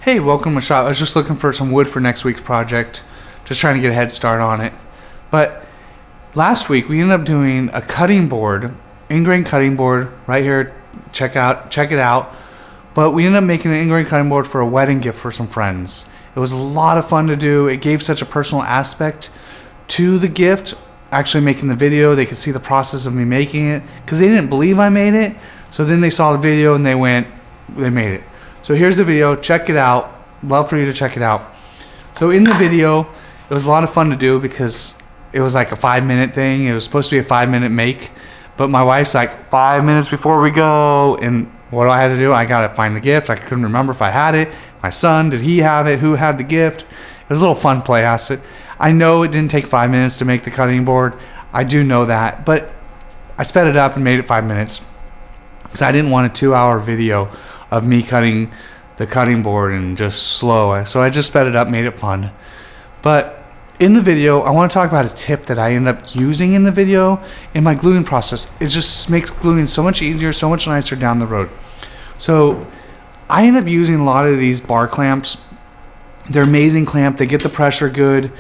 Hey, welcome to my shop. I was just looking for some wood for next week's project. Just trying to get a head start on it. But last week we ended up doing a cutting board, ingrain cutting board right here. Check it out. But we ended up making an ingrain cutting board for a wedding gift for some friends. It was a lot of fun to do. It gave such a personal aspect to the gift. Actually making the video, they could see the process of me making it because they didn't believe I made it. So then they saw the video and they made it. So here's the video. Check it out. Love for you to check it out. So in the video, it was a lot of fun to do because it was like a 5-minute thing. It was supposed to be a 5-minute make, but my wife's like 5 minutes before we go. And what do I have to do? I got to find the gift. I couldn't remember if I had it. My son, did he have it? Who had the gift? It was a little fun play. I know it didn't take 5 minutes to make the cutting board. I do know that, but I sped it up and made it 5 minutes because I didn't want a 2-hour video of me cutting the cutting board and just slow. So I just sped it up, made it fun. But in the video, I want to talk about a tip that I end up using in the video in my gluing process. It just makes gluing so much easier, so much nicer down the road. So I end up using a lot of these bar clamps. They're amazing clamp. They get the pressure good.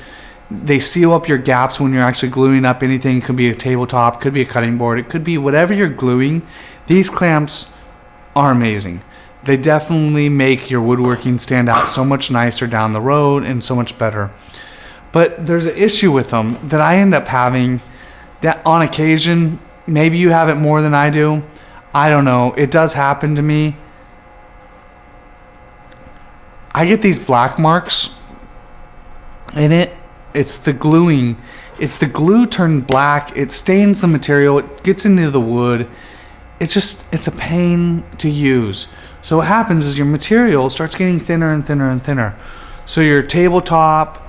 They seal up your gaps when you're actually gluing up anything. It could be a tabletop, could be a cutting board. It could be whatever you're gluing. These clamps are amazing. They definitely make your woodworking stand out so much nicer down the road and so much better. But there's an issue with them that I end up having that on occasion. Maybe you have it more than I do. I don't know. It does happen to me. I get these black marks in it. It's the gluing. It's the glue turned black. It stains the material. It gets into the wood. It's a pain to use. So what happens is your material starts getting thinner and thinner and thinner. So your tabletop,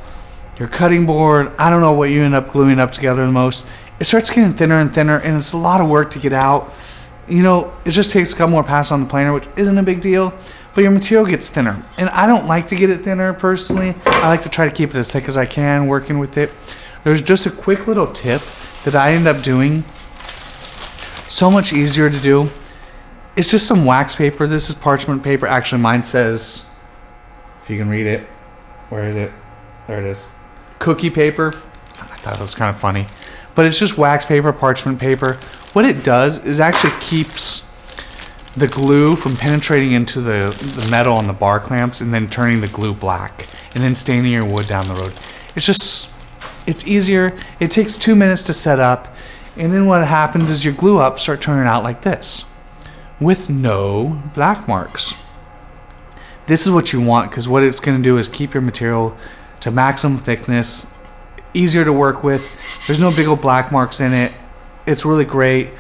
your cutting board, I don't know what you end up gluing up together the most. It starts getting thinner and thinner, and it's a lot of work to get out. You know, it just takes a couple more passes on the planer, which isn't a big deal, but your material gets thinner. And I don't like to get it thinner personally. I like to try to keep it as thick as I can working with it. There's just a quick little tip that I end up doing. So much easier to do. It's just some wax paper. This is parchment paper. Actually, mine says, if you can read it, where is it? There it is. Cookie paper. I thought it was kind of funny. But it's just wax paper, parchment paper. What it does is actually keeps the glue from penetrating into the metal on the bar clamps and then turning the glue black and then staining your wood down the road. It's easier. It takes 2 minutes to set up. And then what happens is your glue ups start turning out like this with no black marks. This is what you want because what it's going to do is keep your material to maximum thickness, easier to work with. There's no big old black marks in it. It's really great.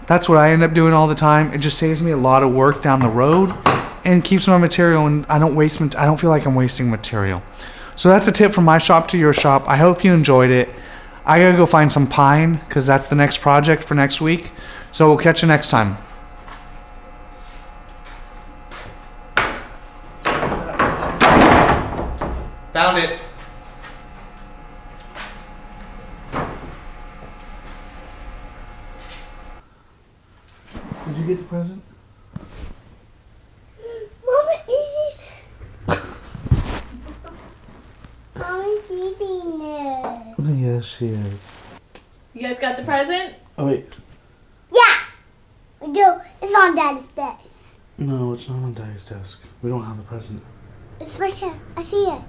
That's what I end up doing all the time. It just saves me a lot of work down the road and keeps my material, and I don't feel like I'm wasting material. So that's a tip from my shop to your shop. I hope you enjoyed it. I gotta go find some pine because that's the next project for next week. So we'll catch you next time. Found it. Did you get the present? Mama, Mommy's eating it. Yes, she is. You guys got the present? Oh, wait. Yeah, we do. It's on Daddy's desk. No, it's not on Daddy's desk. We don't have the present. It's right here. I see it.